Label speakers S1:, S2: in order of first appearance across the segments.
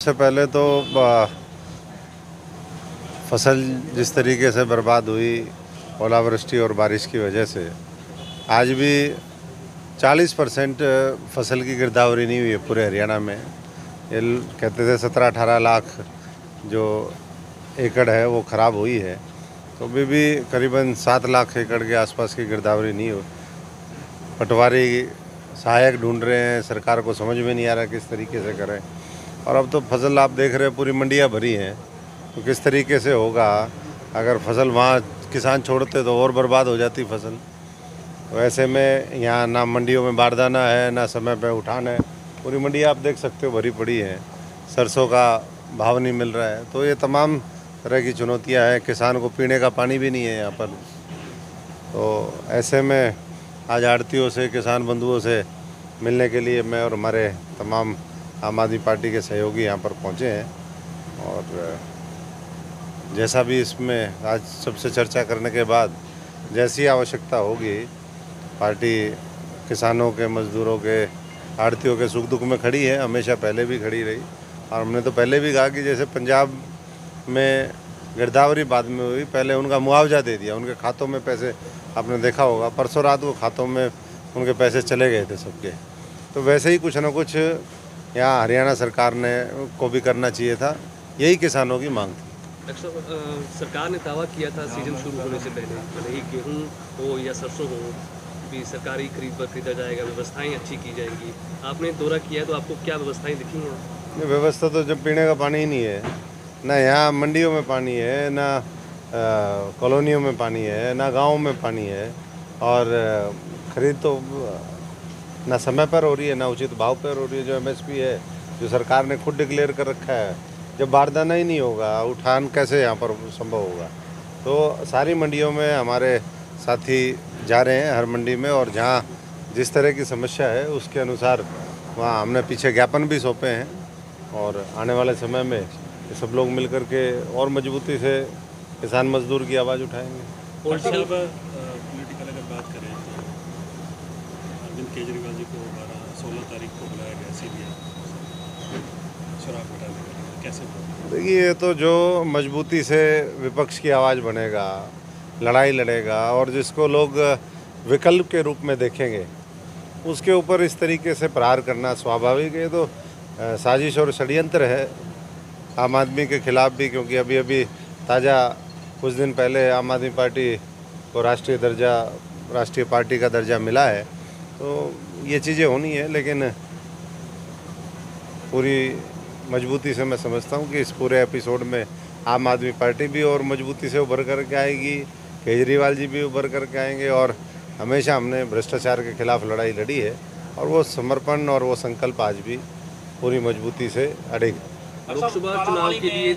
S1: सबसे पहले तो फसल जिस तरीके से बर्बाद हुई ओलावृष्टि और बारिश की वजह से, आज भी 40% फसल की गिरदावरी नहीं हुई है पूरे हरियाणा में। ये कहते थे 17-18 लाख जो एकड़ है वो ख़राब हुई है, तो अभी भी करीबन 7 लाख एकड़ के आसपास की गिरदावरी नहीं हुई। पटवारी सहायक ढूंढ रहे हैं, सरकार को समझ में नहीं आ रहा किस तरीके से करें। और अब तो फसल आप देख रहे हैं पूरी मंडियाँ भरी हैं, तो किस तरीके से होगा। अगर फसल वहाँ किसान छोड़ते तो और बर्बाद हो जाती फसल। तो ऐसे में यहाँ ना मंडियों में बारदाना है, ना समय पे उठान है। पूरी मंडी आप देख सकते हो भरी पड़ी है, सरसों का भाव नहीं मिल रहा है। तो ये तमाम तरह की चुनौतियाँ हैं। किसान को पीने का पानी भी नहीं है यहाँ पर। तो ऐसे में आज आड़तियों से, किसान बंधुओं से मिलने के लिए मैं और हमारे तमाम आम आदमी पार्टी के सहयोगी यहाँ पर पहुँचे हैं। और जैसा भी इसमें आज सबसे चर्चा करने के बाद जैसी आवश्यकता होगी, पार्टी किसानों के, मजदूरों के, आड़तियों के सुख दुख में खड़ी है। हमेशा पहले भी खड़ी रही। और हमने तो पहले भी कहा कि जैसे पंजाब में गिरदावरी बाद में हुई, पहले उनका मुआवजा दे दिया, उनके खातों में पैसे, आपने देखा होगा परसों रात को खातों में उनके पैसे चले गए थे सबके। तो वैसे ही कुछ ना कुछ यहाँ हरियाणा सरकार ने को भी करना चाहिए था। यही किसानों की मांग थी।
S2: सरकार ने दावा किया था सीजन शुरू होने से पहले, भले ही गेहूँ हो या सरसों हो, भी सरकारी खरीद पर खरीदा जाएगा, व्यवस्थाएं अच्छी की जाएंगी। आपने दौरा किया है तो आपको क्या व्यवस्थाएं दिखी हैं?
S1: व्यवस्था तो जब पीने का पानी ही नहीं है, ना यहाँ मंडियों में पानी है, ना कॉलोनियों में पानी है, ना गाँव में पानी है। और खरीद तो ना समय पर हो रही है, ना उचित भाव पर हो रही है। जो MSP है, जो सरकार ने खुद डिक्लेयर कर रखा है, जब बारदाना ही नहीं होगा, उठान कैसे यहाँ पर संभव होगा। तो सारी मंडियों में हमारे साथी जा रहे हैं, हर मंडी में, और जहाँ जिस तरह की समस्या है उसके अनुसार वहाँ हमने पीछे ज्ञापन भी सौंपे हैं। और आने वाले समय में ये सब लोग मिल कर के और मजबूती से किसान मजदूर की आवाज़ उठाएंगे।
S3: पॉलिटिकल अगर बात करें तो अरविंद केजरीवाल जी को 16 तारीख को बुलाया गया CBI शराब घोटाले का, कैसे?
S1: देखिए, ये तो जो मजबूती से विपक्ष की आवाज़ बनेगा, लड़ाई लड़ेगा और जिसको लोग विकल्प के रूप में देखेंगे, उसके ऊपर इस तरीके से प्रहार करना स्वाभाविक है। तो साजिश और षड्यंत्र है आम आदमी के खिलाफ भी, क्योंकि अभी अभी ताज़ा कुछ दिन पहले आम आदमी पार्टी को राष्ट्रीय पार्टी का दर्जा मिला है। तो ये चीज़ें होनी है, लेकिन पूरी मजबूती से मैं समझता हूँ कि इस पूरे एपिसोड में आम आदमी पार्टी भी और मजबूती से उभर करके आएगी, केजरीवाल जी भी उभर करके आएंगे। और हमेशा हमने भ्रष्टाचार के खिलाफ लड़ाई लड़ी है, और वो समर्पण और वो संकल्प आज भी पूरी मजबूती से अड़ेगी।
S2: लोकसभा चुनाव के लिए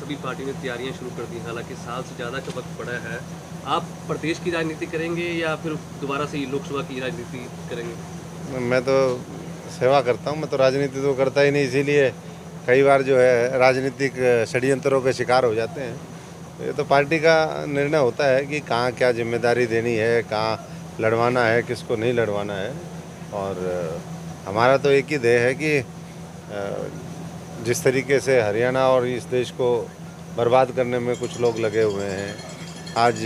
S2: सभी पार्टी ने तैयारियां शुरू कर दी, हालांकि साल से ज़्यादा का वक्त पड़ा है। आप प्रदेश की राजनीति करेंगे या फिर दोबारा से लोकसभा की राजनीति करेंगे?
S1: मैं तो सेवा करता हूँ, मैं तो राजनीति तो करता ही नहीं, इसीलिए कई बार जो है राजनीतिक षड्यंत्रों के शिकार हो जाते हैं। तो ये तो पार्टी का निर्णय होता है कि कहाँ क्या जिम्मेदारी देनी है, कहाँ लड़वाना है, किसको नहीं लड़वाना है। और हमारा तो एक ही ध्येय है कि जिस तरीके से हरियाणा और इस देश को बर्बाद करने में कुछ लोग लगे हुए हैं, आज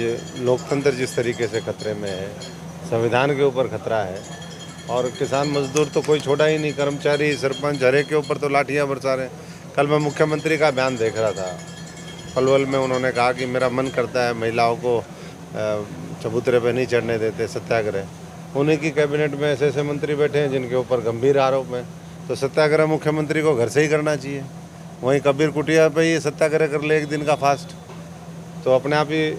S1: लोकतंत्र जिस तरीके से खतरे में है, संविधान के ऊपर खतरा है, और किसान मजदूर तो कोई छोड़ा ही नहीं, कर्मचारी, सरपंच, हर एक के ऊपर तो लाठियाँ बरसा रहे हैं। कल मैं मुख्यमंत्री का बयान देख रहा था, पलवल में उन्होंने कहा कि मेरा मन करता है महिलाओं को चबूतरे पे नहीं चढ़ने देते, सत्याग्रह। उन्हीं की कैबिनेट में ऐसे मंत्री बैठे हैं जिनके ऊपर गंभीर आरोप हैं। तो सत्याग्रह मुख्यमंत्री को घर से ही करना चाहिए। वहीं कबीर कुटिया पे ही सत्याग्रह कर ले 1 दिन का फास्ट, तो अपने आप ही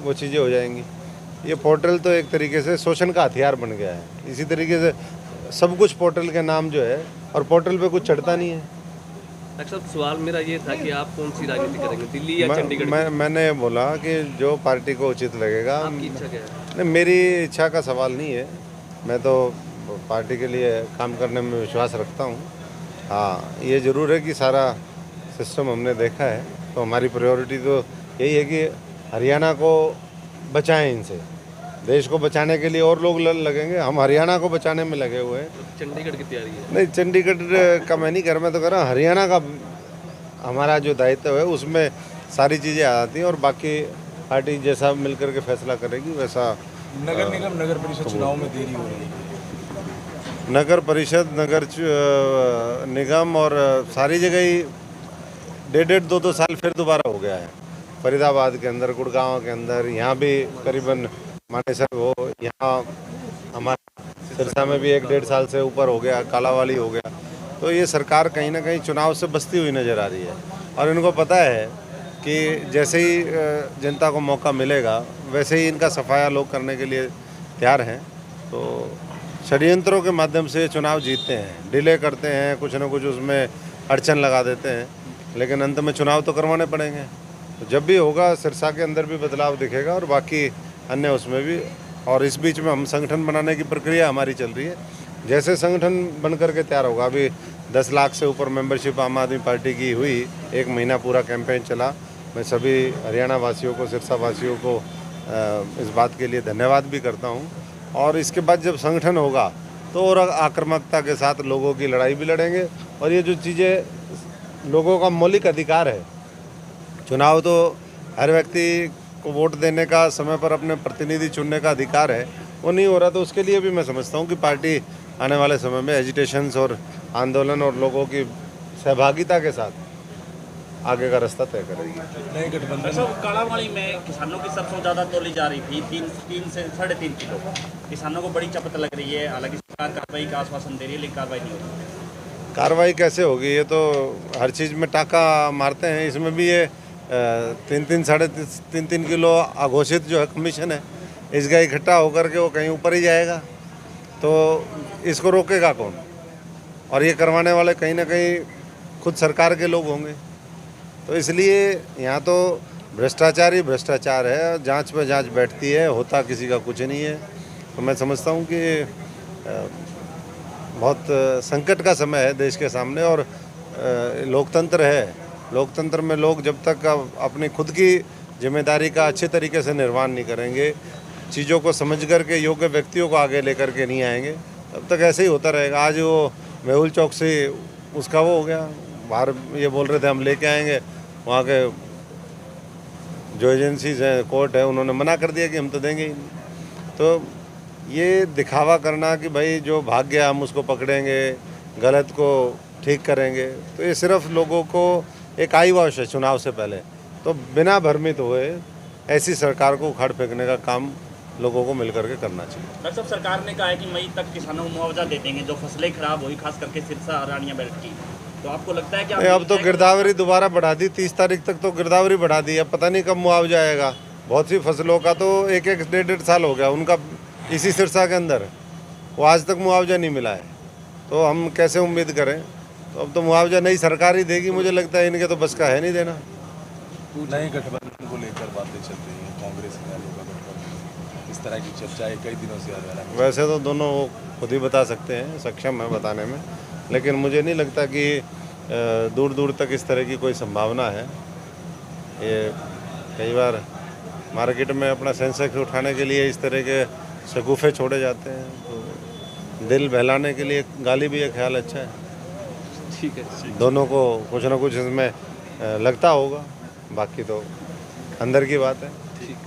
S1: वो चीज़ें हो जाएंगी। ये पोर्टल तो एक तरीके से शोषण का हथियार बन गया है। इसी तरीके से सब कुछ पोर्टल के नाम जो है, और पोर्टल पे कुछ चढ़ता नहीं है।
S2: डॉक्टर साहब, सवाल मेरा ये था कि आप कौन सी राजनीति करेंगे, दिल्ली या चंडीगढ़?
S1: मैंने बोला कि जो पार्टी को उचित लगेगा।
S2: आपकी इच्छा क्या है?
S1: नहीं, मेरी इच्छा का सवाल नहीं है। मैं तो पार्टी के लिए काम करने में विश्वास रखता हूँ। हाँ, ये ज़रूर है कि सारा सिस्टम हमने देखा है, तो हमारी प्रायोरिटी तो यही है कि हरियाणा को बचाएं इनसे। देश को बचाने के लिए और लोग लगेंगे, हम हरियाणा को बचाने में लगे हुए हैं।
S2: चंडीगढ़ की तैयारी है?
S1: नहीं, चंडीगढ़ का मैं नहीं कर रहा, मैं तो कह रहा हूँ हरियाणा का हमारा जो दायित्व है उसमें सारी चीज़ें आ जाती हैं और बाकी पार्टी जैसा मिलकर के फैसला करेगी वैसा।
S4: नगर निगम नगर परिषद चुनाव में देरी हो रही है।
S1: नगर परिषद निगम और सारी जगह ही 1.5-2 साल फिर दोबारा हो गया है। फरीदाबाद के अंदर, गुड़गांव के अंदर, यहाँ भी करीबन मानेसर हो, यहाँ हमारा सिरसा में भी 1-1.5 साल से ऊपर हो गया, कालावाली हो गया। तो ये सरकार कहीं ना कहीं चुनाव से बचती हुई नज़र आ रही है और इनको पता है कि जैसे ही जनता को मौका मिलेगा वैसे ही इनका सफाया लोग करने के लिए तैयार हैं। तो षड्यंत्रों के माध्यम से चुनाव जीतते हैं, डिले करते हैं, कुछ ना कुछ उसमें अड़चन लगा देते हैं, लेकिन अंत में चुनाव तो करवाने पड़ेंगे। तो जब भी होगा सिरसा के अंदर भी बदलाव दिखेगा और बाकी अन्य उसमें भी। और इस बीच में हम संगठन बनाने की प्रक्रिया हमारी चल रही है। जैसे संगठन बन करके तैयार होगा, अभी 10 लाख से ऊपर मेंबरशिप आम आदमी पार्टी की हुई, 1 महीना पूरा कैंपेन चला। मैं सभी हरियाणा वासियों को, सिरसा वासियों को इस बात के लिए धन्यवाद भी करता हूं। और इसके बाद जब संगठन होगा तो और आक्रामकता के साथ लोगों की लड़ाई भी लड़ेंगे। और ये जो चीज़ें लोगों का मौलिक अधिकार है, चुनाव तो हर व्यक्ति को वोट देने का, समय पर अपने प्रतिनिधि चुनने का अधिकार है, वो नहीं हो रहा। तो उसके लिए भी मैं समझता हूँ कि पार्टी आने वाले समय में एजिटेशंस और आंदोलन और लोगों की सहभागिता के साथ आगे का रास्ता तय करेगी।
S4: नए गठबंधन
S5: अच्छा, कालावाली में किसानों की सरसों ज़्यादा तोली जा रही थी, 3 से 3.5 किलो। किसानों को बड़ी चपत लग रही है, हालांकि सरकार कार्रवाई का आश्वासन दे रही है लेकिन कार्रवाई नहीं हो रही।
S1: कार्रवाई कैसे होगी? ये तो हर चीज़ में टाका मारते हैं। इसमें भी ये 3-3, 3.5 किलो अघोषित जो है कमीशन है, इसका इकट्ठा होकर के वो कहीं ऊपर ही जाएगा। तो इसको रोकेगा कौन? और ये करवाने वाले कहीं ना कहीं खुद सरकार के लोग होंगे। तो इसलिए यहाँ तो भ्रष्टाचार ही भ्रष्टाचार है, जांच पे जांच बैठती है, होता किसी का कुछ नहीं है। तो मैं समझता हूँ कि बहुत संकट का समय है देश के सामने। और लोकतंत्र है, लोकतंत्र में लोग जब तक अपनी खुद की जिम्मेदारी का अच्छे तरीके से निर्वहन नहीं करेंगे, चीज़ों को समझ करके योग्य व्यक्तियों को आगे लेकर के नहीं आएंगे, तब तक ऐसे ही होता रहेगा। आज वो मेहुल चौक से उसका वो हो गया, बाहर ये बोल रहे थे हम लेके आएंगे, वहाँ के जो एजेंसीज हैं, कोर्ट है, उन्होंने मना कर दिया कि हम तो देंगे ही नहीं। तो ये दिखावा करना कि भाई जो भाग गया हम उसको पकड़ेंगे, गलत को ठीक करेंगे, तो ये सिर्फ लोगों को एक आई वॉश है चुनाव से पहले। तो बिना भ्रमित हुए ऐसी सरकार को उखाड़ फेंकने का काम लोगों को मिलकर के करना चाहिए।
S5: डॉक्टर साहब, सरकार ने कहा है कि मई तक किसानों को मुआवजा दे देंगे जो फसलें खराब हुई, खास करके सिरसा रानिया बेल्ट की। तो आपको लगता है कि
S1: अब तो गिरदावरी दोबारा बढ़ा दी, 30 तारीख तक तो गिरदावरी बढ़ा दी। अब पता नहीं कब मुआवजा आएगा। बहुत सी फसलों का तो 1-1, 1.5 साल हो गया उनका इसी सिरसा के अंदर, वो आज तक मुआवजा नहीं मिला है। तो हम कैसे उम्मीद करें? तो अब तो मुआवजा नई सरकार ही देगी। मुझे लगता है इनके तो बस का है नहीं देना।
S4: नए गठबंधन को लेकर बातें चल रही हैं, कांग्रेस का गठबंधन, इस तरह की चर्चाएं कई दिनों से आ रही हैं।
S1: वैसे तो दोनों वो खुद ही बता सकते हैं, सक्षम है बताने में, लेकिन मुझे नहीं लगता कि दूर दूर तक इस तरह की कोई संभावना है। ये कई बार मार्केट में अपना सेंसेक्स उठाने के लिए इस तरह के शगुफे छोड़े जाते हैं, तो दिल बहलाने के लिए गाली भी एक ख्याल अच्छा है।
S2: ठीक है।
S1: दोनों को कुछ ना कुछ इसमें लगता होगा, बाकी तो अंदर की बात है।
S2: ठीक।